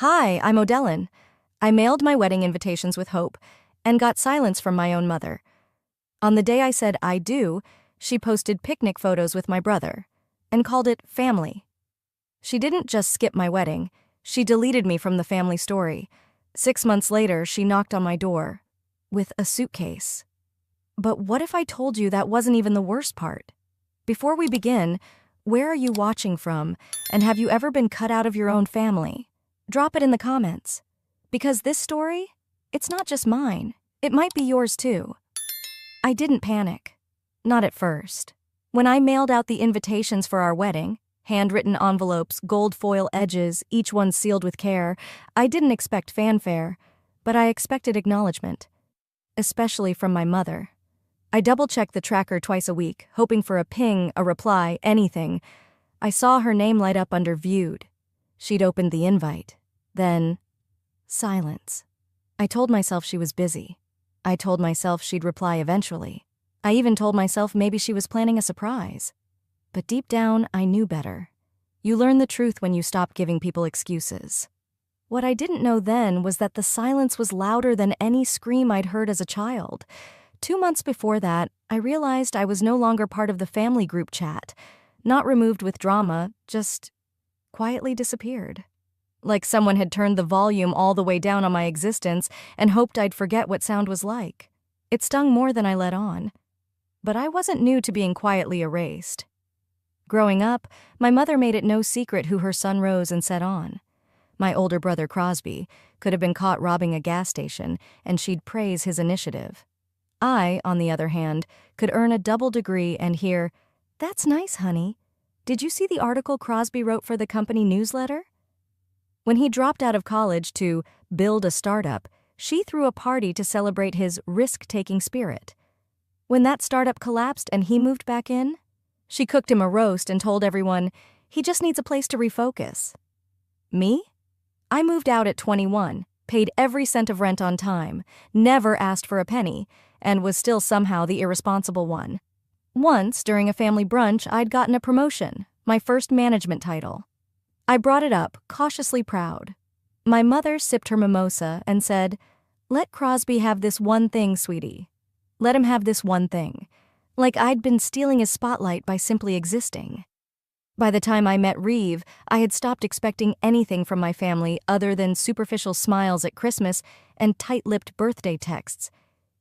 Hi, I'm Odellin. I mailed my wedding invitations with hope and got silence from my own mother. On the day I said I do, she posted picnic photos with my brother and called it family. She didn't just skip my wedding, she deleted me from the family story. 6 months later, she knocked on my door with a suitcase. But what if I told you that wasn't even the worst part? Before we begin, where are you watching from, and have you ever been cut out of your own family? Drop it in the comments. Because this story, it's not just mine. It might be yours too. I didn't panic. Not at first. When I mailed out the invitations for our wedding, handwritten envelopes, gold foil edges, each one sealed with care, I didn't expect fanfare, but I expected acknowledgement. Especially from my mother. I double-checked the tracker twice a week, hoping for a ping, a reply, anything. I saw her name light up under viewed. She'd opened the invite. Then, silence. I told myself she was busy. I told myself she'd reply eventually. I even told myself maybe she was planning a surprise. But deep down, I knew better. You learn the truth when you stop giving people excuses. What I didn't know then was that the silence was louder than any scream I'd heard as a child. 2 months before that, I realized I was no longer part of the family group chat. Not removed with drama, just quietly disappeared. Like someone had turned the volume all the way down on my existence and hoped I'd forget what sound was like. It stung more than I let on. But I wasn't new to being quietly erased. Growing up, my mother made it no secret who her son Rose and set on. My older brother Crosby could have been caught robbing a gas station, and she'd praise his initiative. I, on the other hand, could earn a double degree and hear, "That's nice, honey. Did you see the article Crosby wrote for the company newsletter?" When he dropped out of college to build a startup, she threw a party to celebrate his risk-taking spirit. When that startup collapsed and he moved back in, she cooked him a roast and told everyone, he just needs a place to refocus. Me? I moved out at 21, paid every cent of rent on time, never asked for a penny, and was still somehow the irresponsible one. Once, during a family brunch, I'd gotten a promotion, my first management title. I brought it up, cautiously proud. My mother sipped her mimosa and said, "Let Crosby have this one thing, sweetie. Let him have this one thing." Like I'd been stealing his spotlight by simply existing. By the time I met Reeve, I had stopped expecting anything from my family other than superficial smiles at Christmas and tight-lipped birthday texts.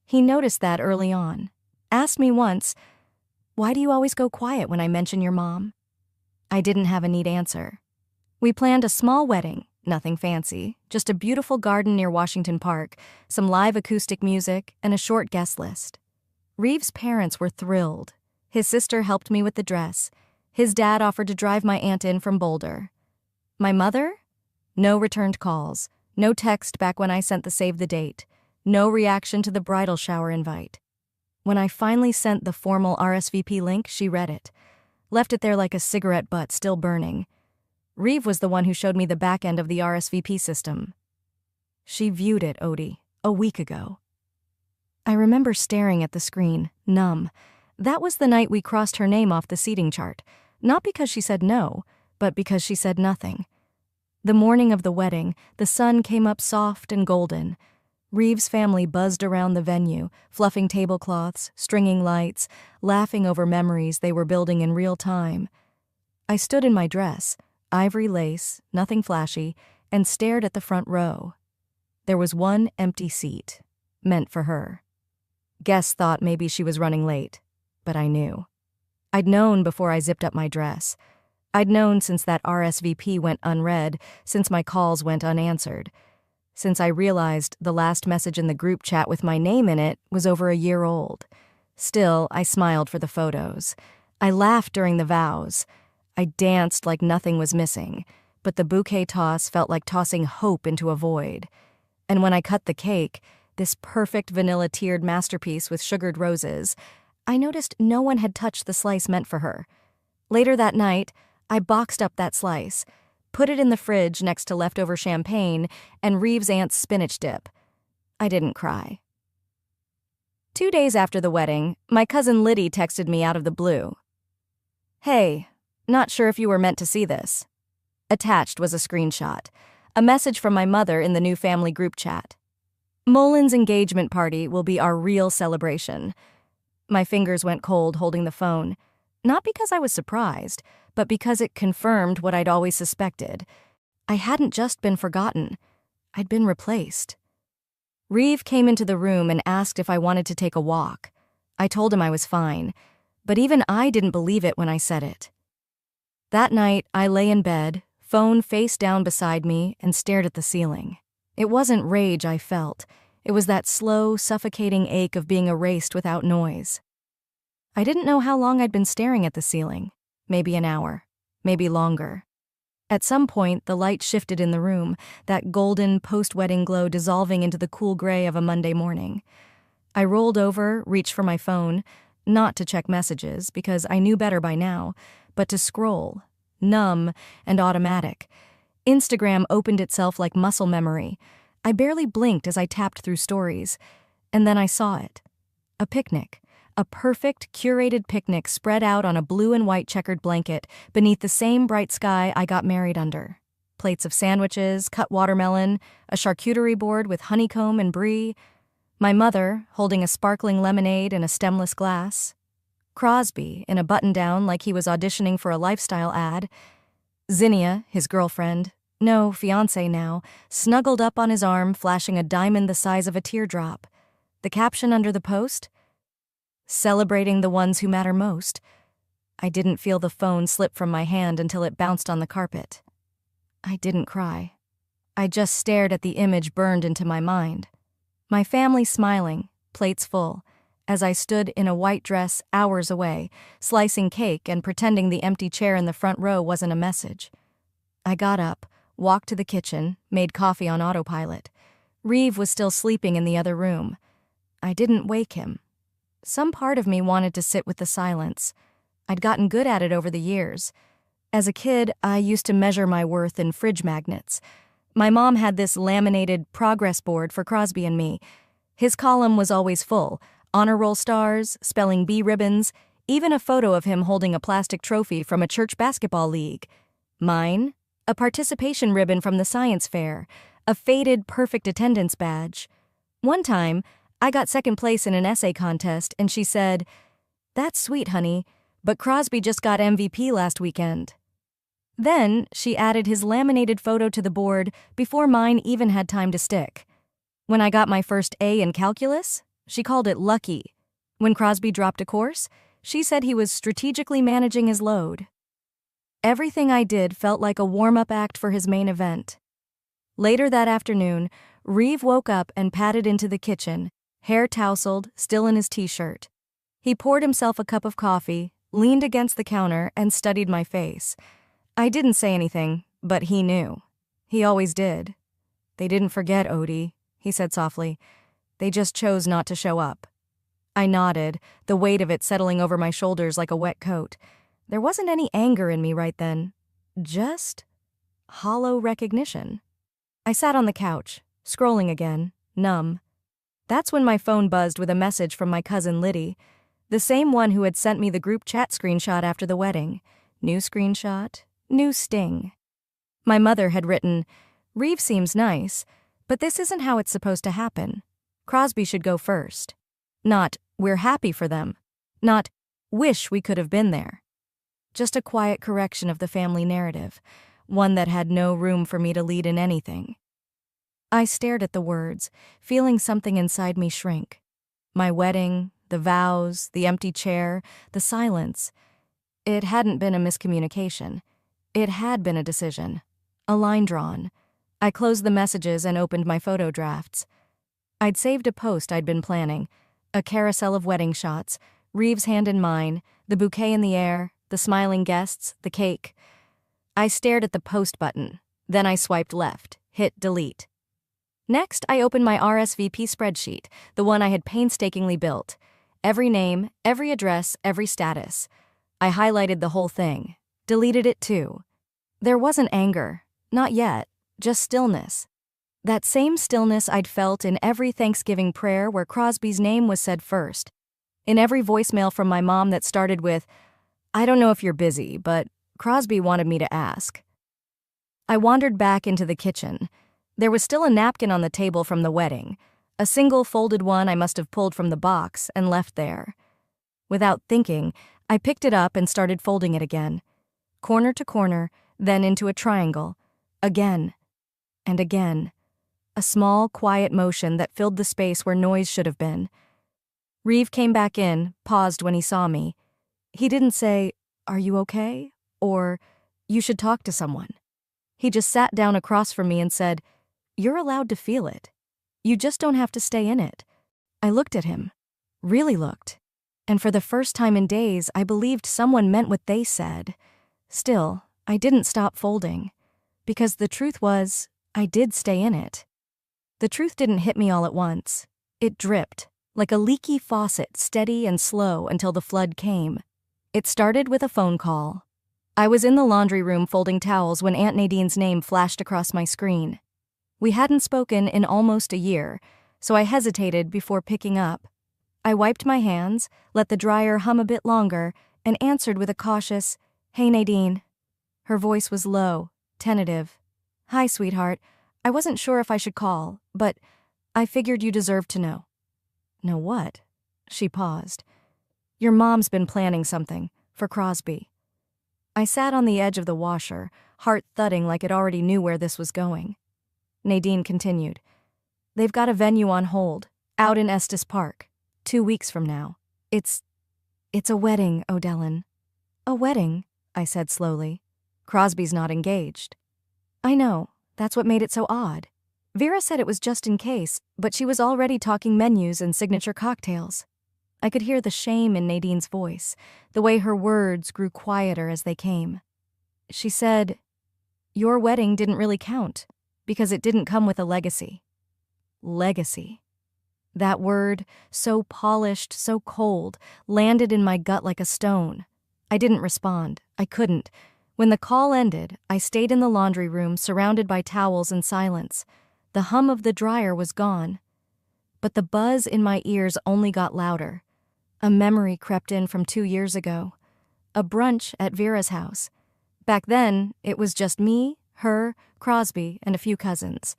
He noticed that early on. Asked me once, "Why do you always go quiet when I mention your mom?" I didn't have a neat answer. We planned a small wedding, nothing fancy, just a beautiful garden near Washington Park, some live acoustic music, and a short guest list. Reeve's parents were thrilled. His sister helped me with the dress. His dad offered to drive my aunt in from Boulder. My mother? No returned calls, no text back when I sent the save the date, no reaction to the bridal shower invite. When I finally sent the formal RSVP link, she read it, left it there like a cigarette butt still burning. Reeve was the one who showed me the back end of the RSVP system. She viewed it, Odie, a week ago. I remember staring at the screen, numb. That was the night we crossed her name off the seating chart, not because she said no, but because she said nothing. The morning of the wedding, the sun came up soft and golden. Reeve's family buzzed around the venue, fluffing tablecloths, stringing lights, laughing over memories they were building in real time. I stood in my dress, ivory lace, nothing flashy, and stared at the front row. There was one empty seat, meant for her. Guests thought maybe she was running late, but I knew. I'd known before I zipped up my dress. I'd known since that RSVP went unread, since my calls went unanswered. Since I realized the last message in the group chat with my name in it was over a year old. Still, I smiled for the photos. I laughed during the vows. I danced like nothing was missing, but the bouquet toss felt like tossing hope into a void. And when I cut the cake, this perfect vanilla-tiered masterpiece with sugared roses, I noticed no one had touched the slice meant for her. Later that night, I boxed up that slice, put it in the fridge next to leftover champagne and Reeve's aunt's spinach dip. I didn't cry. 2 days after the wedding, my cousin Liddy texted me out of the blue. "Hey, not sure if you were meant to see this." Attached was a screenshot. A message from my mother in the new family group chat. Molin's engagement party will be our real celebration. My fingers went cold holding the phone, not because I was surprised, but because it confirmed what I'd always suspected. I hadn't just been forgotten. I'd been replaced. Reeve came into the room and asked if I wanted to take a walk. I told him I was fine, but even I didn't believe it when I said it. That night, I lay in bed, phone face down beside me, and stared at the ceiling. It wasn't rage I felt. It was that slow, suffocating ache of being erased without noise. I didn't know how long I'd been staring at the ceiling. Maybe an hour, maybe longer. At some point, the light shifted in the room, that golden post-wedding glow dissolving into the cool gray of a Monday morning. I rolled over, reached for my phone, not to check messages, because I knew better by now, but to scroll, numb and automatic. Instagram opened itself like muscle memory. I barely blinked as I tapped through stories, and then I saw it. A picnic. A perfect, curated picnic spread out on a blue and white checkered blanket beneath the same bright sky I got married under. Plates of sandwiches, cut watermelon, a charcuterie board with honeycomb and brie, my mother holding a sparkling lemonade in a stemless glass, Crosby in a button-down like he was auditioning for a lifestyle ad, Zinnia, his girlfriend, no, fiancé now, snuggled up on his arm, flashing a diamond the size of a teardrop. The caption under the post? Celebrating the ones who matter most. I didn't feel the phone slip from my hand until it bounced on the carpet. I didn't cry. I just stared at the image burned into my mind. My family smiling, plates full, as I stood in a white dress hours away, slicing cake and pretending the empty chair in the front row wasn't a message. I got up, walked to the kitchen, made coffee on autopilot. Reeve was still sleeping in the other room. I didn't wake him. Some part of me wanted to sit with the silence. I'd gotten good at it over the years. As a kid, I used to measure my worth in fridge magnets. My mom had this laminated progress board for Crosby and me. His column was always full, honor roll stars, spelling bee ribbons, even a photo of him holding a plastic trophy from a church basketball league. Mine? A participation ribbon from the science fair, a faded perfect attendance badge. One time, I got second place in an essay contest, and she said, "That's sweet, honey, but Crosby just got MVP last weekend." Then she added his laminated photo to the board before mine even had time to stick. When I got my first A in calculus, she called it lucky. When Crosby dropped a course, she said he was strategically managing his load. Everything I did felt like a warm-up act for his main event. Later that afternoon, Reeve woke up and padded into the kitchen, hair tousled, still in his t-shirt. He poured himself a cup of coffee, leaned against the counter, and studied my face. I didn't say anything, but he knew. He always did. "They didn't forget, Odie," he said softly. "They just chose not to show up." I nodded, the weight of it settling over my shoulders like a wet coat. There wasn't any anger in me right then. Just hollow recognition. I sat on the couch, scrolling again, numb. That's when my phone buzzed with a message from my cousin Liddy, the same one who had sent me the group chat screenshot after the wedding. New screenshot, new sting. My mother had written, "Reeve seems nice, but this isn't how it's supposed to happen. Crosby should go first." Not, "We're happy for them." Not, "Wish we could have been there." Just a quiet correction of the family narrative, one that had no room for me to lead in anything. I stared at the words, feeling something inside me shrink. My wedding, the vows, the empty chair, the silence. It hadn't been a miscommunication. It had been a decision. A line drawn. I closed the messages and opened my photo drafts. I'd saved a post I'd been planning, a carousel of wedding shots, Reeve's hand in mine, the bouquet in the air, the smiling guests, the cake. I stared at the post button. Then I swiped left, hit delete. Next, I opened my RSVP spreadsheet, the one I had painstakingly built. Every name, every address, every status. I highlighted the whole thing. Deleted it too. There wasn't anger. Not yet. Just stillness. That same stillness I'd felt in every Thanksgiving prayer where Crosby's name was said first. In every voicemail from my mom that started with, "I don't know if you're busy, but Crosby wanted me to ask." I wandered back into the kitchen. There was still a napkin on the table from the wedding, a single folded one I must have pulled from the box and left there. Without thinking, I picked it up and started folding it again, corner to corner, then into a triangle, again and again, a small, quiet motion that filled the space where noise should have been. Reeve came back in, paused when he saw me. He didn't say, "Are you okay?" or "You should talk to someone." He just sat down across from me and said, "You're allowed to feel it. You just don't have to stay in it." I looked at him, really looked, and for the first time in days, I believed someone meant what they said. Still, I didn't stop folding, because the truth was, I did stay in it. The truth didn't hit me all at once. It dripped, like a leaky faucet, steady and slow until the flood came. It started with a phone call. I was in the laundry room folding towels when Aunt Nadine's name flashed across my screen. We hadn't spoken in almost a year, so I hesitated before picking up. I wiped my hands, let the dryer hum a bit longer, and answered with a cautious, "Hey, Nadine." Her voice was low, tentative. "Hi, sweetheart. I wasn't sure if I should call, but I figured you deserved to know." "Know what?" She paused. "Your mom's been planning something, for Crosby." I sat on the edge of the washer, heart thudding like it already knew where this was going. Nadine continued. "They've got a venue on hold, out in Estes Park, 2 weeks from now. It's a wedding, O'Dellin." "A wedding," I said slowly. "Crosby's not engaged." "I know, that's what made it so odd. Vera said it was just in case, but she was already talking menus and signature cocktails." I could hear the shame in Nadine's voice, the way her words grew quieter as they came. She said, "Your wedding didn't really count, because it didn't come with a legacy." Legacy. That word, so polished, so cold, landed in my gut like a stone. I didn't respond. I couldn't. When the call ended, I stayed in the laundry room surrounded by towels and silence. The hum of the dryer was gone. But the buzz in my ears only got louder. A memory crept in from 2 years ago. A brunch at Vera's house. Back then, it was just me, her, Crosby, and a few cousins.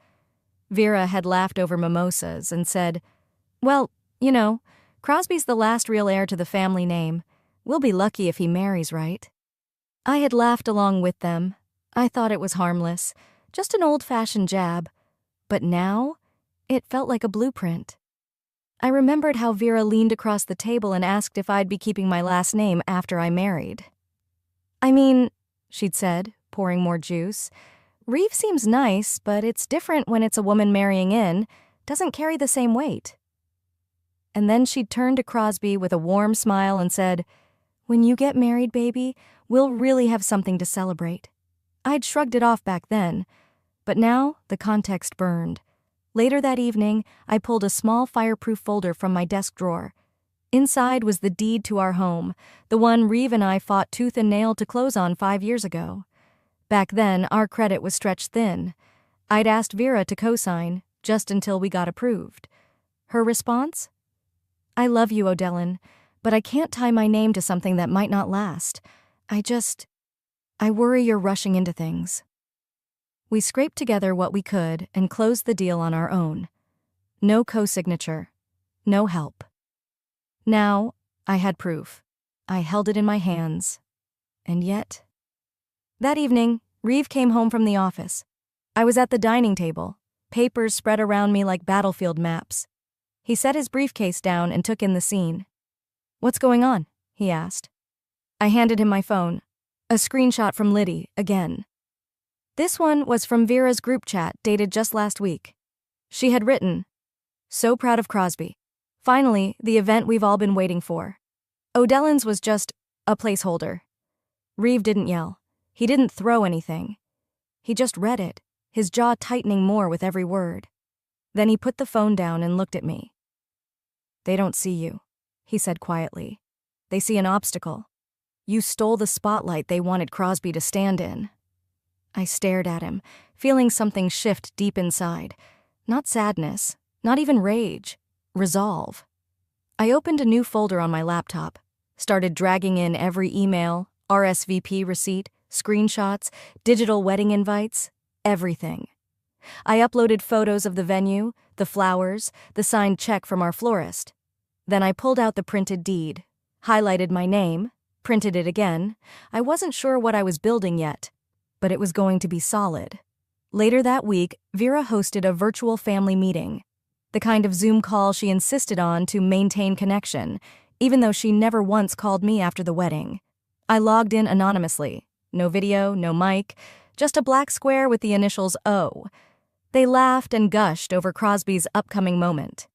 Vera had laughed over mimosas and said, "Well, you know, Crosby's the last real heir to the family name. We'll be lucky if he marries, right?" I had laughed along with them. I thought it was harmless, just an old-fashioned jab. But now, it felt like a blueprint. I remembered how Vera leaned across the table and asked if I'd be keeping my last name after I married. "I mean," she'd said, pouring more juice, "Reeve seems nice, but it's different when it's a woman marrying in. Doesn't carry the same weight." And then she'd turned to Crosby with a warm smile and said, "When you get married, baby, we'll really have something to celebrate." I'd shrugged it off back then, but now the context burned. Later that evening, I pulled a small fireproof folder from my desk drawer. Inside was the deed to our home, the one Reeve and I fought tooth and nail to close on 5 years ago. Back then, our credit was stretched thin. I'd asked Vera to co-sign, just until we got approved. Her response? "I love you, O'Dellin, but I can't tie my name to something that might not last. I worry you're rushing into things." We scraped together what we could and closed the deal on our own. No co-signature. No help. Now, I had proof. I held it in my hands. And yet... That evening, Reeve came home from the office. I was at the dining table, papers spread around me like battlefield maps. He set his briefcase down and took in the scene. "What's going on?" he asked. I handed him my phone. A screenshot from Liddy, again. This one was from Vera's group chat dated just last week. She had written, "So proud of Crosby. Finally, the event we've all been waiting for." O'Dellin's was just a placeholder. Reeve didn't yell. He didn't throw anything. He just read it, his jaw tightening more with every word. Then he put the phone down and looked at me. "They don't see you," he said quietly. "They see an obstacle. You stole the spotlight they wanted Crosby to stand in." I stared at him, feeling something shift deep inside. Not sadness, not even rage. Resolve. I opened a new folder on my laptop, started dragging in every email, RSVP receipt, screenshots, digital wedding invites, everything. I uploaded photos of the venue, the flowers, the signed check from our florist. Then I pulled out the printed deed, highlighted my name, printed it again. I wasn't sure what I was building yet, but it was going to be solid. Later that week, Vera hosted a virtual family meeting, the kind of Zoom call she insisted on to maintain connection, even though she never once called me after the wedding. I logged in anonymously. No video, no mic, just a black square with the initials O. They laughed and gushed over Crosby's upcoming moment.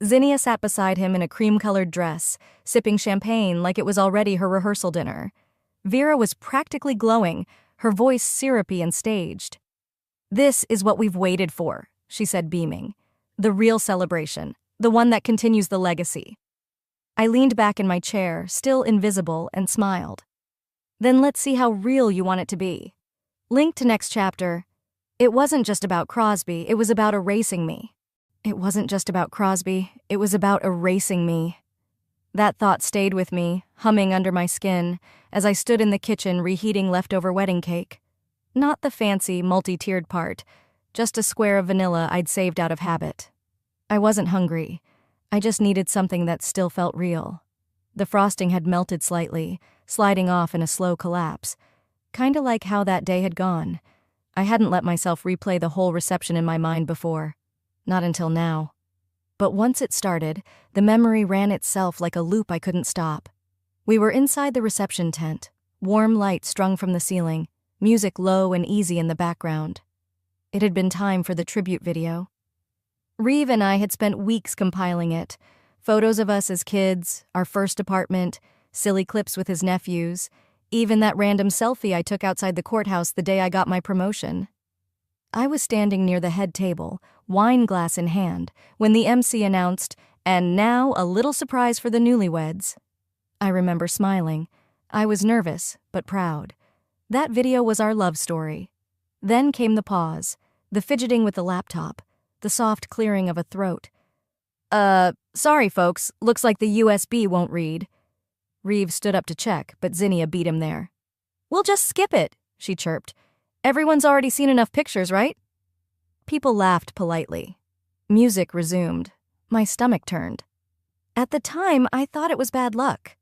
Zinnia sat beside him in a cream-colored dress, sipping champagne like it was already her rehearsal dinner. Vera was practically glowing, her voice syrupy and staged. "This is what we've waited for," she said, beaming. "The real celebration, the one that continues the legacy." I leaned back in my chair, still invisible, and smiled. "Then let's see how real you want it to be." Linked to next chapter. It wasn't just about Crosby, it was about erasing me. It wasn't just about Crosby, it was about erasing me. That thought stayed with me, humming under my skin, as I stood in the kitchen reheating leftover wedding cake. Not the fancy, multi-tiered part, just a square of vanilla I'd saved out of habit. I wasn't hungry. I just needed something that still felt real. The frosting had melted slightly, sliding off in a slow collapse. Kinda like how that day had gone. I hadn't let myself replay the whole reception in my mind before. Not until now. But once it started, the memory ran itself like a loop I couldn't stop. We were inside the reception tent, warm light strung from the ceiling, music low and easy in the background. It had been time for the tribute video. Reeve and I had spent weeks compiling it. Photos of us as kids, our first apartment, silly clips with his nephews, even that random selfie I took outside the courthouse the day I got my promotion. I was standing near the head table, wine glass in hand, when the MC announced, "And now a little surprise for the newlyweds." I remember smiling. I was nervous, but proud. That video was our love story. Then came the pause, the fidgeting with the laptop, the soft clearing of a throat. Sorry folks, looks like the USB won't read." Reeve stood up to check, but Zinnia beat him there. "We'll just skip it," she chirped. "Everyone's already seen enough pictures, right?" People laughed politely. Music resumed. My stomach turned. At the time, I thought it was bad luck.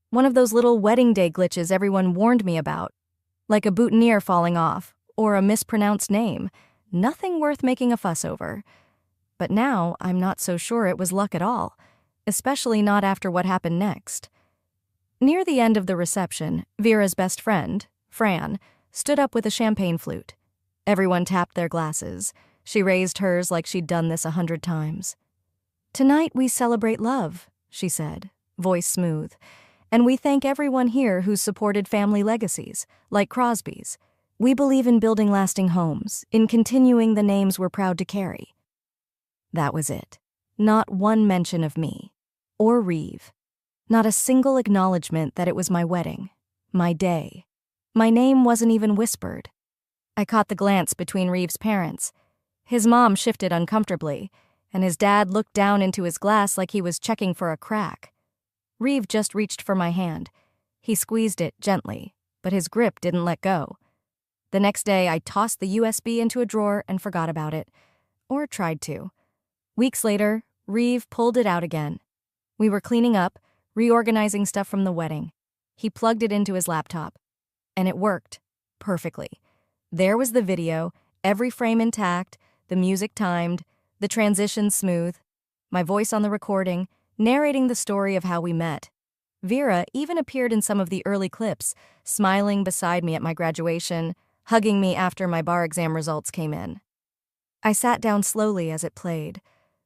One of those little wedding day glitches everyone warned me about. Like a boutonniere falling off, or a mispronounced name. Nothing worth making a fuss over. But now, I'm not so sure it was luck at all, especially not after what happened next. Near the end of the reception, Vera's best friend, Fran, stood up with a champagne flute. Everyone tapped their glasses. She raised hers like she'd done this 100 times. "Tonight we celebrate love," she said, voice smooth. "And we thank everyone here who's supported family legacies, like Crosby's. We believe in building lasting homes, in continuing the names we're proud to carry." That was it. Not one mention of me. Or Reeve. Not a single acknowledgement that it was my wedding. My day. My name wasn't even whispered. I caught the glance between Reeve's parents. His mom shifted uncomfortably, and his dad looked down into his glass like he was checking for a crack. Reeve just reached for my hand. He squeezed it gently, but his grip didn't let go. The next day, I tossed the USB into a drawer and forgot about it. Or tried to. Weeks later, Reeve pulled it out again. We were cleaning up, reorganizing stuff from the wedding. He plugged it into his laptop. And it worked. Perfectly. There was the video, every frame intact, the music timed, the transitions smooth, my voice on the recording, narrating the story of how we met. Vera even appeared in some of the early clips, smiling beside me at my graduation, hugging me after my bar exam results came in. I sat down slowly as it played.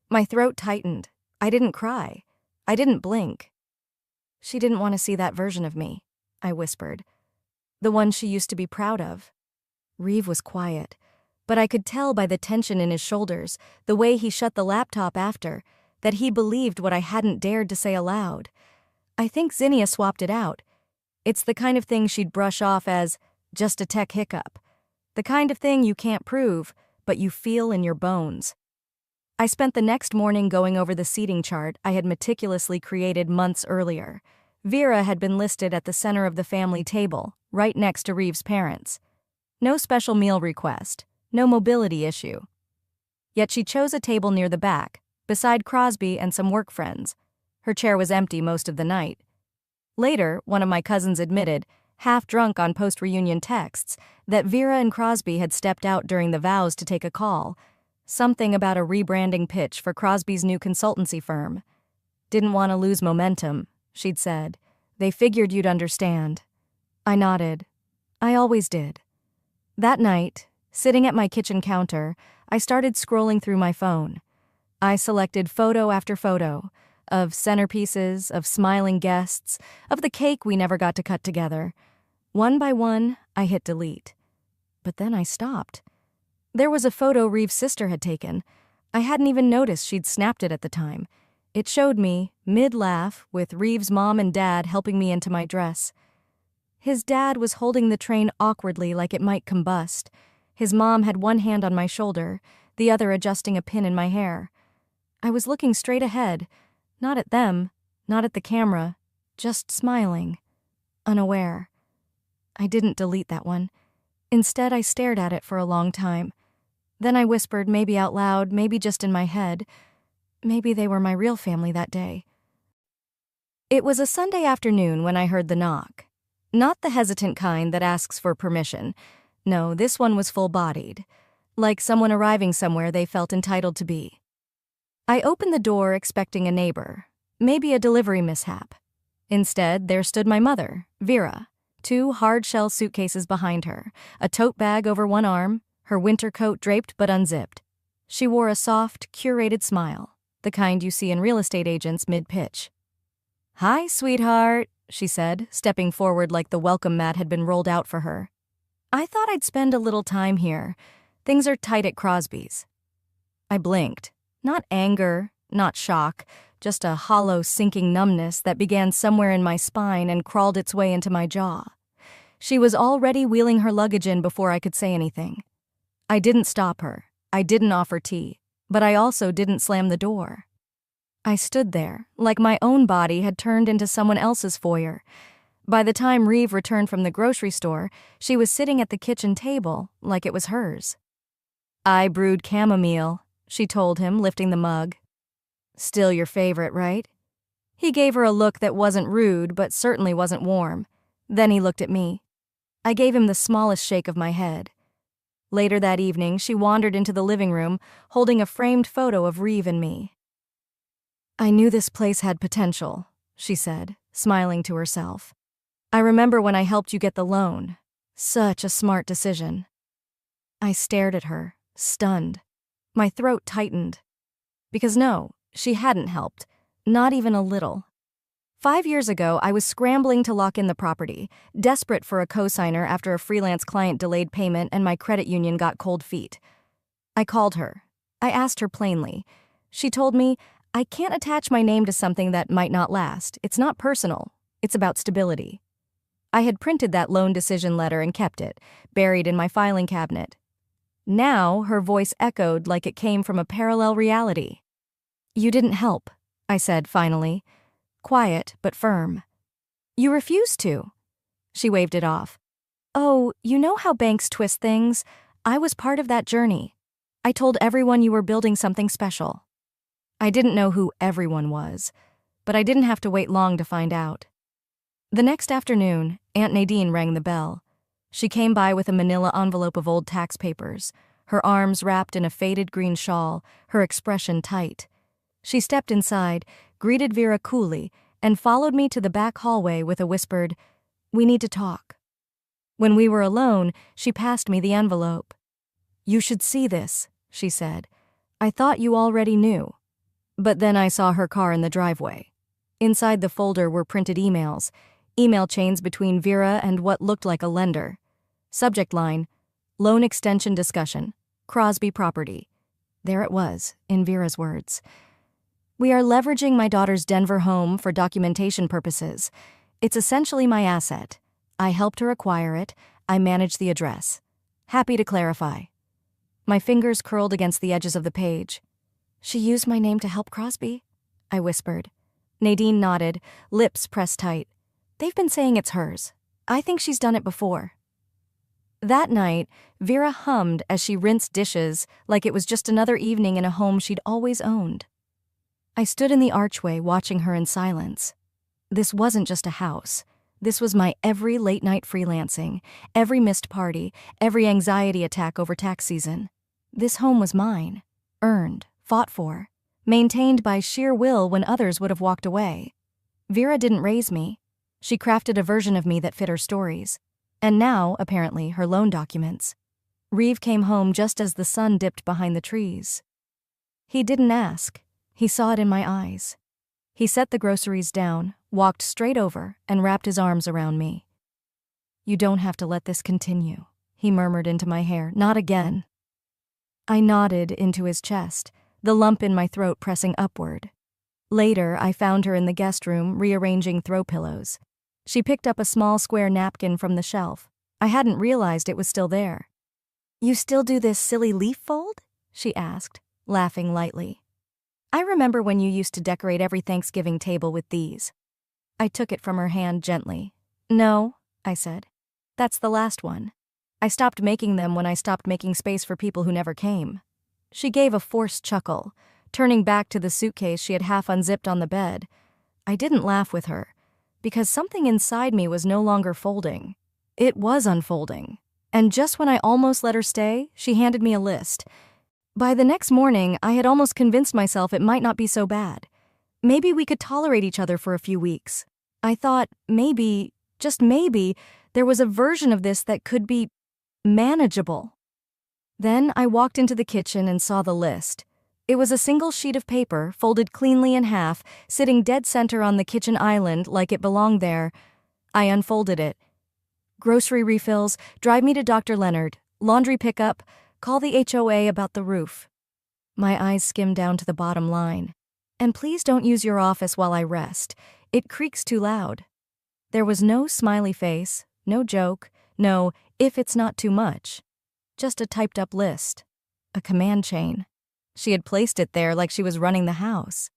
My throat tightened. I didn't cry. I didn't blink. "She didn't want to see that version of me," I whispered. "The one she used to be proud of." Reeve was quiet, but I could tell by the tension in his shoulders, the way he shut the laptop after, that he believed what I hadn't dared to say aloud. I think Zinnia swapped it out. It's the kind of thing she'd brush off as just a tech hiccup. The kind of thing you can't prove, but you feel in your bones. I spent the next morning going over the seating chart I had meticulously created months earlier. Vera had been listed at the center of the family table, right next to Reeve's parents. No special meal request, no mobility issue. Yet she chose a table near the back, beside Crosby and some work friends. Her chair was empty most of the night. Later, one of my cousins admitted, half drunk on post-reunion texts, that Vera and Crosby had stepped out during the vows to take a call. Something about a rebranding pitch for Crosby's new consultancy firm. Didn't want to lose momentum, she'd said. They figured you'd understand. I nodded. I always did. That night, sitting at my kitchen counter, I started scrolling through my phone. I selected photo after photo, of centerpieces, of smiling guests, of the cake we never got to cut together. One by one, I hit delete. But then I stopped. There was a photo Reeve's sister had taken. I hadn't even noticed she'd snapped it at the time. It showed me, mid-laugh, with Reeve's mom and dad helping me into my dress. His dad was holding the train awkwardly like it might combust. His mom had one hand on my shoulder, the other adjusting a pin in my hair. I was looking straight ahead, not at them, not at the camera, just smiling, unaware. I didn't delete that one. Instead, I stared at it for a long time. Then I whispered, maybe out loud, maybe just in my head, maybe they were my real family that day. It was a Sunday afternoon when I heard the knock. Not the hesitant kind that asks for permission. No, this one was full-bodied, like someone arriving somewhere they felt entitled to be. I opened the door expecting a neighbor, maybe a delivery mishap. Instead, there stood my mother, Vera, 2 hard-shell suitcases behind her, a tote bag over one arm, her winter coat draped but unzipped. She wore a soft, curated smile, the kind you see in real estate agents mid-pitch. "Hi, sweetheart," she said, stepping forward like the welcome mat had been rolled out for her. "I thought I'd spend a little time here. Things are tight at Crosby's." I blinked. Not anger, not shock, just a hollow, sinking numbness that began somewhere in my spine and crawled its way into my jaw. She was already wheeling her luggage in before I could say anything. I didn't stop her. I didn't offer tea. But I also didn't slam the door. I stood there, like my own body had turned into someone else's foyer. By the time Reeve returned from the grocery store, she was sitting at the kitchen table, like it was hers. "I brewed chamomile," she told him, lifting the mug. "Still your favorite, right?" He gave her a look that wasn't rude, but certainly wasn't warm. Then he looked at me. I gave him the smallest shake of my head. Later that evening, she wandered into the living room, holding a framed photo of Reeve and me. "I knew this place had potential," she said, smiling to herself. "I remember when I helped you get the loan. Such a smart decision." I stared at her, stunned. My throat tightened. Because no, she hadn't helped. Not even a little. 5 years ago, I was scrambling to lock in the property, desperate for a cosigner after a freelance client delayed payment and my credit union got cold feet. I called her. I asked her plainly. She told me, "I can't attach my name to something that might not last. It's not personal. It's about stability." I had printed that loan decision letter and kept it, buried in my filing cabinet. Now, her voice echoed like it came from a parallel reality. "You didn't help," I said finally. Quiet, but firm. "You refused to." She waved it off. "Oh, you know how banks twist things? I was part of that journey. I told everyone you were building something special." I didn't know who everyone was, but I didn't have to wait long to find out. The next afternoon, Aunt Nadine rang the bell. She came by with a manila envelope of old tax papers, her arms wrapped in a faded green shawl, her expression tight. She stepped inside, greeted Vera coolly, and followed me to the back hallway with a whispered, "We need to talk." When we were alone, she passed me the envelope. "You should see this," she said. "I thought you already knew." But then I saw her car in the driveway. Inside the folder were printed emails, email chains between Vera and what looked like a lender. Subject line, "Loan extension discussion, Crosby property." There it was, in Vera's words. "We are leveraging my daughter's Denver home for documentation purposes. It's essentially my asset. I helped her acquire it. I manage the address. Happy to clarify." My fingers curled against the edges of the page. "She used my name to help Crosby?" I whispered. Nadine nodded, lips pressed tight. "They've been saying it's hers. I think she's done it before." That night, Vera hummed as she rinsed dishes like it was just another evening in a home she'd always owned. I stood in the archway watching her in silence. This wasn't just a house. This was my every late-night freelancing, every missed party, every anxiety attack over tax season. This home was mine, earned, fought for, maintained by sheer will when others would have walked away. Vera didn't raise me. She crafted a version of me that fit her stories. And now, apparently, her loan documents. Reeve came home just as the sun dipped behind the trees. He didn't ask. He saw it in my eyes. He set the groceries down, walked straight over, and wrapped his arms around me. "You don't have to let this continue," he murmured into my hair. "Not again." I nodded into his chest, the lump in my throat pressing upward. Later, I found her in the guest room rearranging throw pillows. She picked up a small square napkin from the shelf. I hadn't realized it was still there. "You still do this silly leaf fold?" she asked, laughing lightly. "I remember when you used to decorate every Thanksgiving table with these." I took it from her hand gently. "No," I said. "That's the last one. I stopped making them when I stopped making space for people who never came." She gave a forced chuckle, turning back to the suitcase she had half unzipped on the bed. I didn't laugh with her, because something inside me was no longer folding. It was unfolding. And just when I almost let her stay, she handed me a list. By the next morning, I had almost convinced myself it might not be so bad. Maybe we could tolerate each other for a few weeks. I thought maybe, just maybe, there was a version of this that could be manageable. Then I walked into the kitchen and saw the list. It was a single sheet of paper, folded cleanly in half, sitting dead center on the kitchen island like it belonged there. I unfolded it. "Grocery refills, drive me to Dr. Leonard, laundry pickup, call the HOA about the roof." My eyes skimmed down to the bottom line. "And please don't use your office while I rest. It creaks too loud." There was no smiley face, no joke, no "if it's not too much." Just a typed-up list. A command chain. She had placed it there like she was running the house.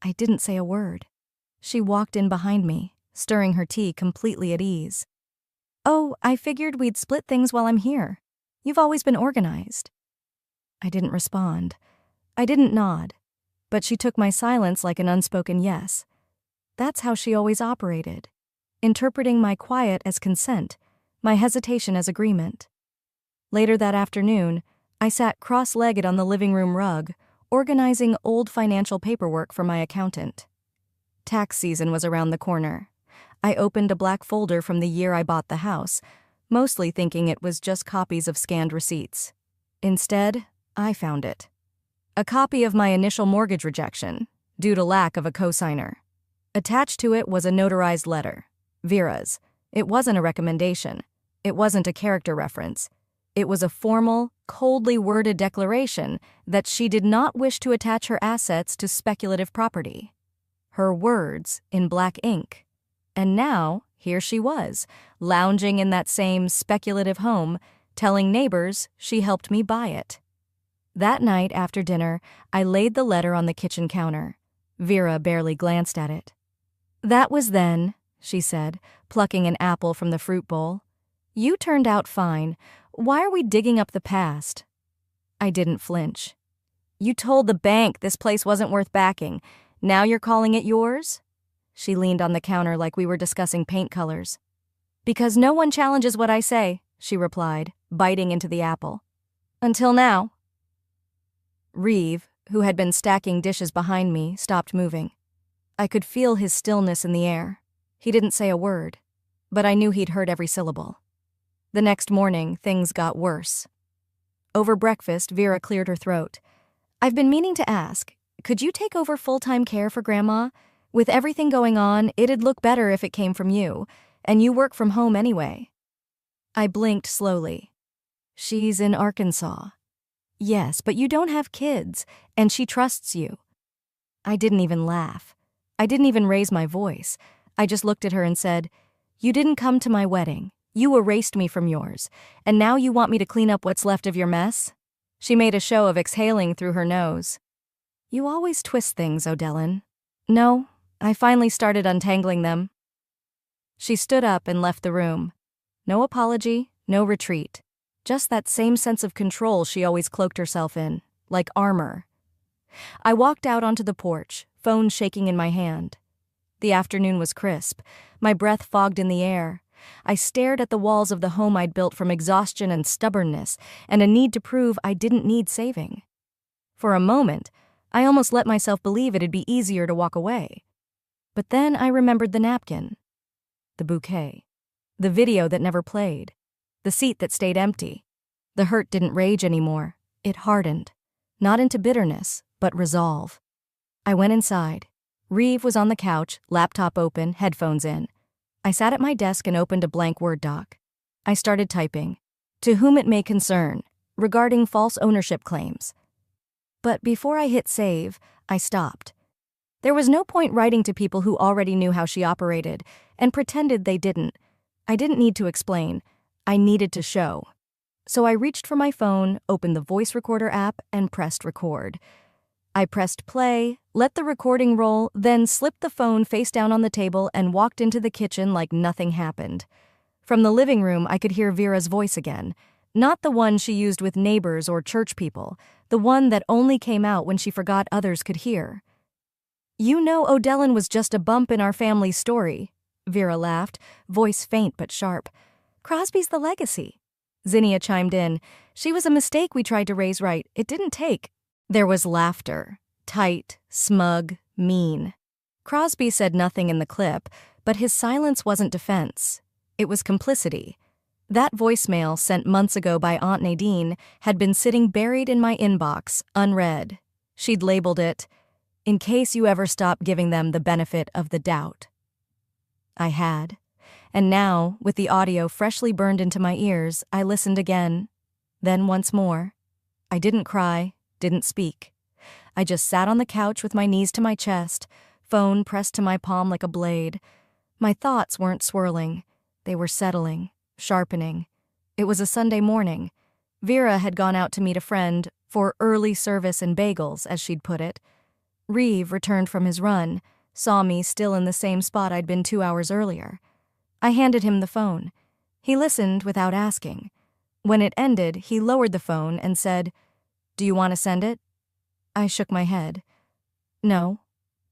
I didn't say a word. She walked in behind me, stirring her tea completely at ease. "Oh, I figured we'd split things while I'm here. You've always been organized." I didn't respond. I didn't nod. But she took my silence like an unspoken yes. That's how she always operated, interpreting my quiet as consent, my hesitation as agreement. Later that afternoon, I sat cross-legged on the living room rug, organizing old financial paperwork for my accountant. Tax season was around the corner. I opened a black folder from the year I bought the house, mostly thinking it was just copies of scanned receipts. Instead, I found it. A copy of my initial mortgage rejection, due to lack of a cosigner. Attached to it was a notarized letter, Vera's. It wasn't a recommendation. It wasn't a character reference. It was a formal, coldly worded declaration that she did not wish to attach her assets to speculative property. Her words in black ink. And now, here she was, lounging in that same speculative home, telling neighbors she helped me buy it. That night after dinner, I laid the letter on the kitchen counter. Vera barely glanced at it. "That was then," she said, plucking an apple from the fruit bowl. "You turned out fine. Why are we digging up the past?" I didn't flinch. "You told the bank this place wasn't worth backing. Now you're calling it yours?" She leaned on the counter like we were discussing paint colors. "Because no one challenges what I say," she replied, biting into the apple. "Until now." Reeve, who had been stacking dishes behind me, stopped moving. I could feel his stillness in the air. He didn't say a word, but I knew he'd heard every syllable. The next morning, things got worse. Over breakfast, Vera cleared her throat. "I've been meaning to ask, could you take over full-time care for Grandma? With everything going on, it'd look better if it came from you, and you work from home anyway." I blinked slowly. "She's in Arkansas." "Yes, but you don't have kids, and she trusts you." I didn't even laugh. I didn't even raise my voice. I just looked at her and said, "You didn't come to my wedding. You erased me from yours, and now you want me to clean up what's left of your mess?" She made a show of exhaling through her nose. "You always twist things, Odellin." "No, I finally started untangling them." She stood up and left the room. No apology, no retreat. Just that same sense of control she always cloaked herself in, like armor. I walked out onto the porch, phone shaking in my hand. The afternoon was crisp, my breath fogged in the air. I stared at the walls of the home I'd built from exhaustion and stubbornness, and a need to prove I didn't need saving. For a moment, I almost let myself believe it'd be easier to walk away. But then I remembered the napkin, the bouquet, the video that never played, the seat that stayed empty. The hurt didn't rage anymore. It hardened, not into bitterness, but resolve. I went inside. Reeve was on the couch, laptop open, headphones in. I sat at my desk and opened a blank Word doc. I started typing, "To whom it may concern, regarding false ownership claims." But before I hit save, I stopped. There was no point writing to people who already knew how she operated and pretended they didn't. I didn't need to explain. I needed to show. So I reached for my phone, opened the voice recorder app, and pressed record. I pressed play, let the recording roll, then slipped the phone face down on the table and walked into the kitchen like nothing happened. From the living room, I could hear Vera's voice again. Not the one she used with neighbors or church people, the one that only came out when she forgot others could hear. "You know O'Dellon was just a bump in our family story," Vera laughed, voice faint but sharp. "Crosby's the legacy." Zinnia chimed in. "She was a mistake we tried to raise right. It didn't take." There was laughter, tight, smug, mean. Crosby said nothing in the clip, but his silence wasn't defense. It was complicity. That voicemail sent months ago by Aunt Nadine had been sitting buried in my inbox, unread. She'd labeled it, "In case you ever stop giving them the benefit of the doubt." I had. And now, with the audio freshly burned into my ears, I listened again, then once more. I didn't cry, didn't speak. I just sat on the couch with my knees to my chest, phone pressed to my palm like a blade. My thoughts weren't swirling. They were settling, sharpening. It was a Sunday morning. Vera had gone out to meet a friend for early service and bagels, as she'd put it. Reeve returned from his run, saw me still in the same spot I'd been 2 hours earlier. I handed him the phone. He listened without asking. When it ended, he lowered the phone and said, "Do you want to send it?" I shook my head. "No,"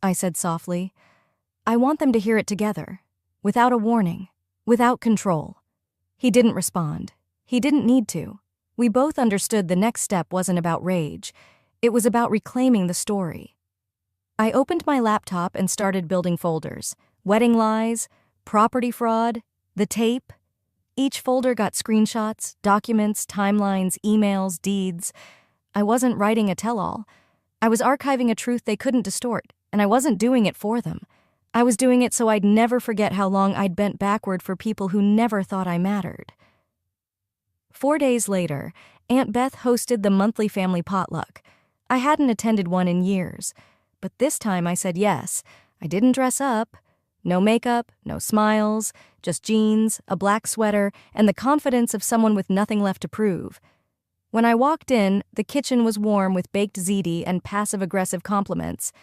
I said softly. "I want them to hear it together, without a warning, without control." He didn't respond. He didn't need to. We both understood the next step wasn't about rage. It was about reclaiming the story. I opened my laptop and started building folders. Wedding lies, property fraud, the tape. Each folder got screenshots, documents, timelines, emails, deeds. I wasn't writing a tell-all. I was archiving a truth they couldn't distort, and I wasn't doing it for them. I was doing it so I'd never forget how long I'd bent backward for people who never thought I mattered. 4 days later, Aunt Beth hosted the monthly family potluck. I hadn't attended one in years, but this time I said yes. I didn't dress up. No makeup, no smiles, just jeans, a black sweater, and the confidence of someone with nothing left to prove. When I walked in, the kitchen was warm with baked ziti and passive-aggressive compliments.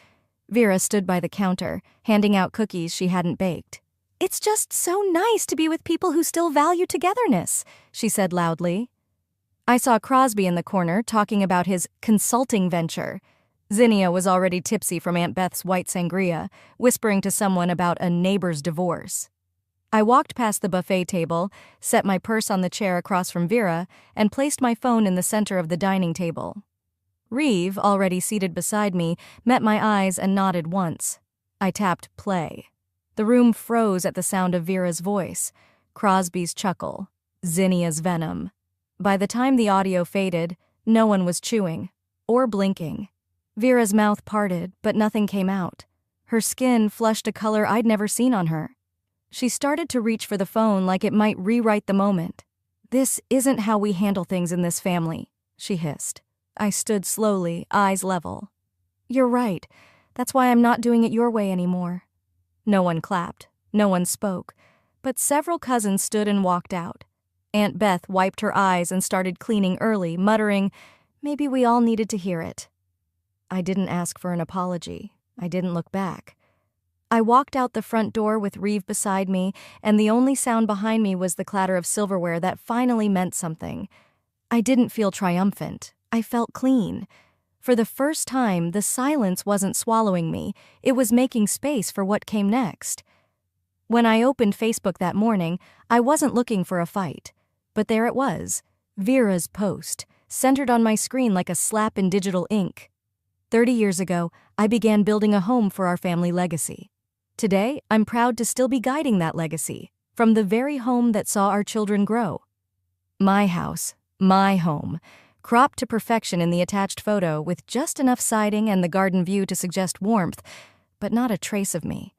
Vera stood by the counter, handing out cookies she hadn't baked. "It's just so nice to be with people who still value togetherness," she said loudly. I saw Crosby in the corner talking about his consulting venture. Zinnia was already tipsy from Aunt Beth's white sangria, whispering to someone about a neighbor's divorce. I walked past the buffet table, set my purse on the chair across from Vera, and placed my phone in the center of the dining table. Reeve, already seated beside me, met my eyes and nodded once. I tapped play. The room froze at the sound of Vera's voice, Crosby's chuckle, Zinnia's venom. By the time the audio faded, no one was chewing or blinking. Vera's mouth parted, but nothing came out. Her skin flushed a color I'd never seen on her. She started to reach for the phone like it might rewrite the moment. "This isn't how we handle things in this family," she hissed. I stood slowly, eyes level. "You're right. That's why I'm not doing it your way anymore." No one clapped. No one spoke. But several cousins stood and walked out. Aunt Beth wiped her eyes and started cleaning early, muttering, "Maybe we all needed to hear it." I didn't ask for an apology. I didn't look back. I walked out the front door with Reeve beside me, and the only sound behind me was the clatter of silverware that finally meant something. I didn't feel triumphant. I felt clean. For the first time, the silence wasn't swallowing me. It was making space for what came next. When I opened Facebook that morning, I wasn't looking for a fight. But there it was, Vera's post, centered on my screen like a slap in digital ink. 30 years ago, I began building a home for our family legacy. Today, I'm proud to still be guiding that legacy, from the very home that saw our children grow. My house, my home, cropped to perfection in the attached photo with just enough siding and the garden view to suggest warmth, but not a trace of me.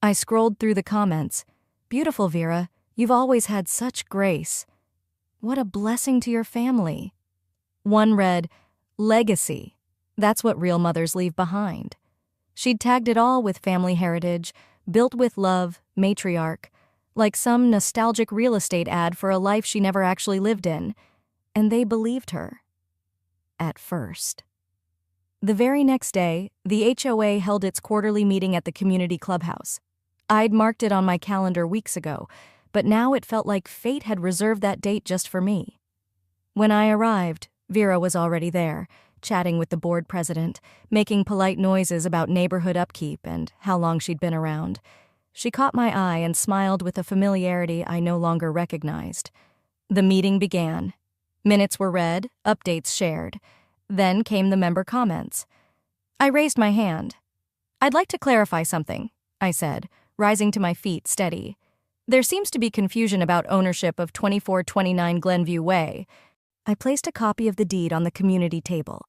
I scrolled through the comments. "Beautiful, Vera. You've always had such grace. What a blessing to your family." One read, "Legacy. That's what real mothers leave behind." She'd tagged it all with family heritage, built with love, matriarch, like some nostalgic real estate ad for a life she never actually lived in. And they believed her. At first. The very next day, the HOA held its quarterly meeting at the community clubhouse. I'd marked it on my calendar weeks ago, but now it felt like fate had reserved that date just for me. When I arrived, Vera was already there, chatting with the board president, making polite noises about neighborhood upkeep and how long she'd been around. She caught my eye and smiled with a familiarity I no longer recognized. The meeting began. Minutes were read, updates shared. Then came the member comments. I raised my hand. "I'd like to clarify something," I said, rising to my feet steady. "There seems to be confusion about ownership of 2429 Glenview Way." I placed a copy of the deed on the community table.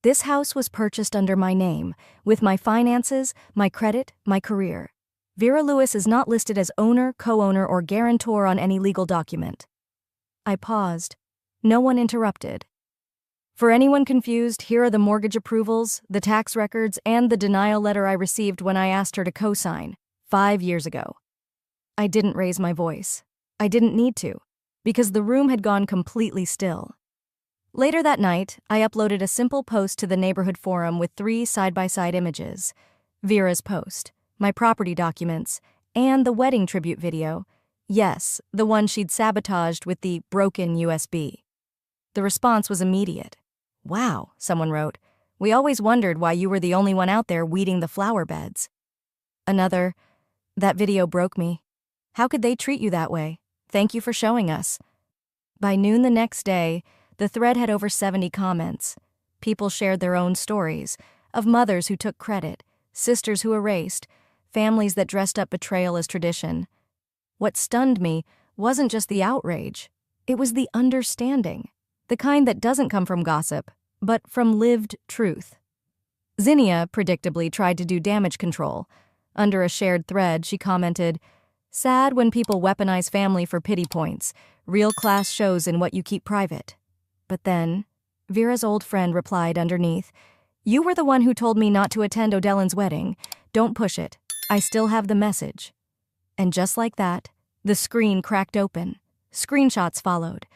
This house was purchased under my name, with my finances, my credit, my career. Vera Lewis is not listed as owner, co-owner, or guarantor on any legal document. I paused. No one interrupted. For anyone confused, here are the mortgage approvals, the tax records, and the denial letter I received when I asked her to co-sign 5 years ago. I didn't raise my voice. I didn't need to, because the room had gone completely still. Later that night, I uploaded a simple post to the neighborhood forum with 3 side-by-side images. Vera's post, my property documents, and the wedding tribute video. Yes, the one she'd sabotaged with the broken USB. The response was immediate. "Wow," someone wrote. "We always wondered why you were the only one out there weeding the flower beds." Another, "That video broke me. How could they treat you that way? Thank you for showing us." By noon the next day, the thread had over 70 comments. People shared their own stories, of mothers who took credit, sisters who erased, families that dressed up betrayal as tradition. What stunned me wasn't just the outrage. It was the understanding, the kind that doesn't come from gossip, but from lived truth. Zinnia, predictably, tried to do damage control. Under a shared thread, she commented, "Sad when people weaponize family for pity points. Real class shows in what you keep private." But then, Vera's old friend replied underneath, "You were the one who told me not to attend Odellin's wedding. Don't push it. I still have the message." And just like that, the screen cracked open. Screenshots followed.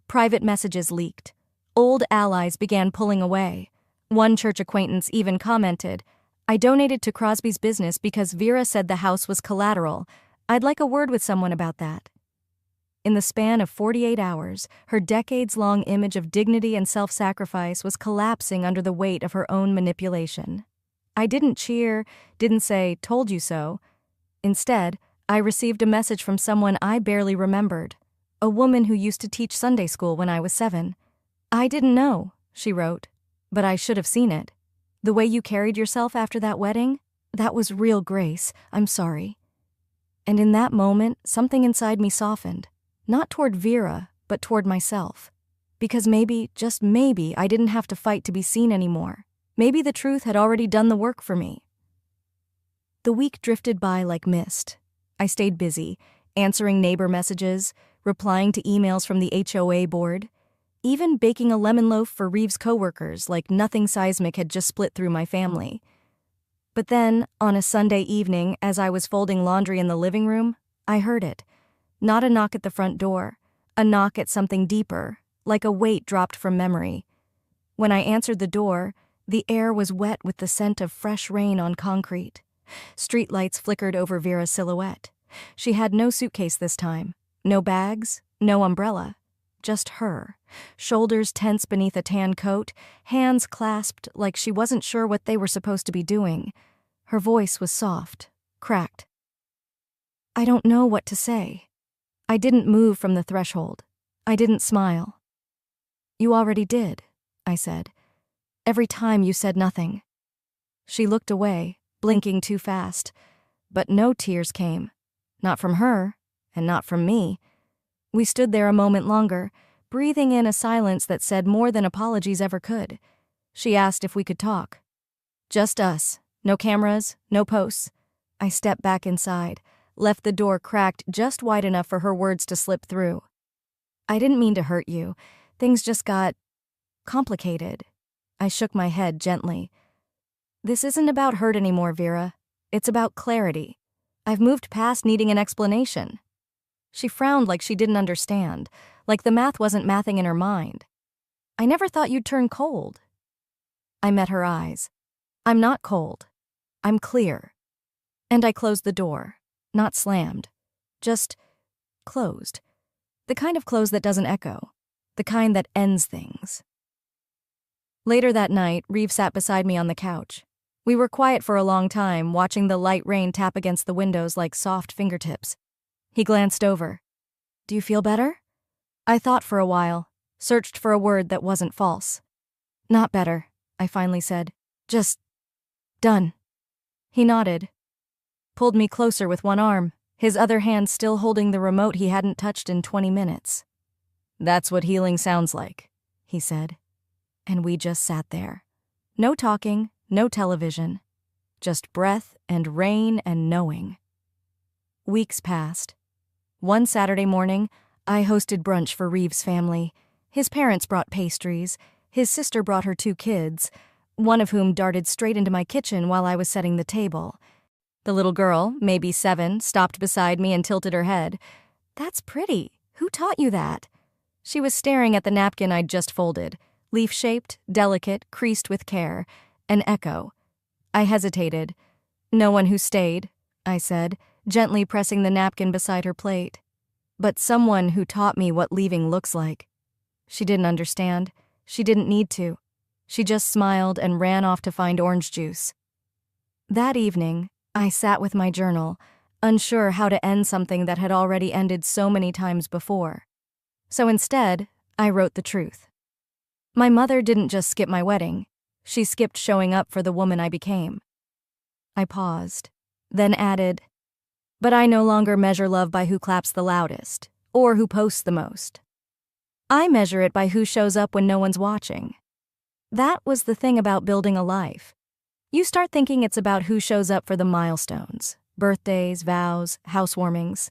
Private messages leaked. Old allies began pulling away. One church acquaintance even commented, "I donated to Crosby's business because Vera said the house was collateral. I'd like a word with someone about that." In the span of 48 hours, her decades-long image of dignity and self-sacrifice was collapsing under the weight of her own manipulation. I didn't cheer, didn't say, "Told you so." Instead, I received a message from someone I barely remembered, a woman who used to teach Sunday school when I was 7. "I didn't know," she wrote, "but I should have seen it. The way you carried yourself after that wedding, that was real grace. I'm sorry." And in that moment, something inside me softened. Not toward Vera, but toward myself. Because maybe, just maybe, I didn't have to fight to be seen anymore. Maybe the truth had already done the work for me. The week drifted by like mist. I stayed busy, answering neighbor messages, replying to emails from the HOA board, even baking a lemon loaf for Reeves' coworkers like nothing seismic had just split through my family. But then, on a Sunday evening, as I was folding laundry in the living room, I heard it. Not a knock at the front door, a knock at something deeper, like a weight dropped from memory. When I answered the door, the air was wet with the scent of fresh rain on concrete. Streetlights flickered over Vera's silhouette. She had no suitcase this time. No bags, no umbrella. Just her. Shoulders tense beneath a tan coat, hands clasped like she wasn't sure what they were supposed to be doing. Her voice was soft, cracked. I don't know what to say. I didn't move from the threshold. I didn't smile. You already did, I said. Every time you said nothing. She looked away, blinking too fast. But no tears came. Not from her, and not from me. We stood there a moment longer, breathing in a silence that said more than apologies ever could. She asked if we could talk. Just us. No cameras, no posts. I stepped back inside, left the door cracked just wide enough for her words to slip through. I didn't mean to hurt you. Things just got complicated. I shook my head gently. This isn't about hurt anymore, Vera. It's about clarity. I've moved past needing an explanation. She frowned like she didn't understand, like the math wasn't mathing in her mind. I never thought you'd turn cold. I met her eyes. I'm not cold. I'm clear. And I closed the door. Not slammed. Just closed. The kind of close that doesn't echo. The kind that ends things. Later that night, Reeve sat beside me on the couch. We were quiet for a long time, watching the light rain tap against the windows like soft fingertips. He glanced over. Do you feel better? I thought for a while, searched for a word that wasn't false. Not better, I finally said. Just done. He nodded. Pulled me closer with one arm, his other hand still holding the remote he hadn't touched in 20 minutes. That's what healing sounds like, he said. And we just sat there. No talking, no television. Just breath and rain and knowing. Weeks passed. One Saturday morning, I hosted brunch for Reeve's family. His parents brought pastries. His sister brought her 2 kids, one of whom darted straight into my kitchen while I was setting the table. The little girl, maybe 7, stopped beside me and tilted her head. That's pretty. Who taught you that? She was staring at the napkin I'd just folded. Leaf-shaped, delicate, creased with care. An echo. I hesitated. No one who stayed, I said, gently pressing the napkin beside her plate. But someone who taught me what leaving looks like. She didn't understand. She didn't need to. She just smiled and ran off to find orange juice. That evening, I sat with my journal, unsure how to end something that had already ended so many times before. So instead, I wrote the truth. My mother didn't just skip my wedding. She skipped showing up for the woman I became. I paused, then added, but I no longer measure love by who claps the loudest, or who posts the most. I measure it by who shows up when no one's watching. That was the thing about building a life. You start thinking it's about who shows up for the milestones, birthdays, vows, housewarmings.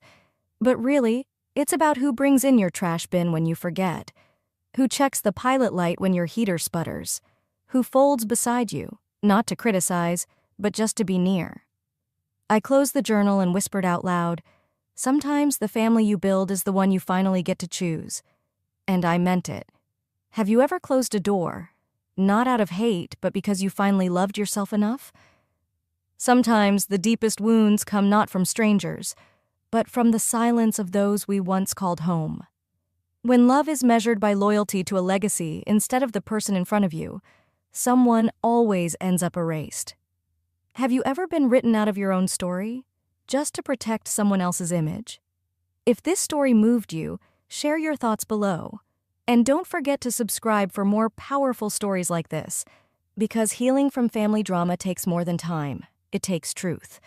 But really, it's about who brings in your trash bin when you forget, who checks the pilot light when your heater sputters, who folds beside you, not to criticize, but just to be near. I closed the journal and whispered out loud, sometimes the family you build is the one you finally get to choose. And I meant it. Have you ever closed a door? Not out of hate, but because you finally loved yourself enough? Sometimes the deepest wounds come not from strangers, but from the silence of those we once called home. When love is measured by loyalty to a legacy instead of the person in front of you, someone always ends up erased. Have you ever been written out of your own story, just to protect someone else's image? If this story moved you, share your thoughts below. And don't forget to subscribe for more powerful stories like this, because healing from family drama takes more than time. It takes truth.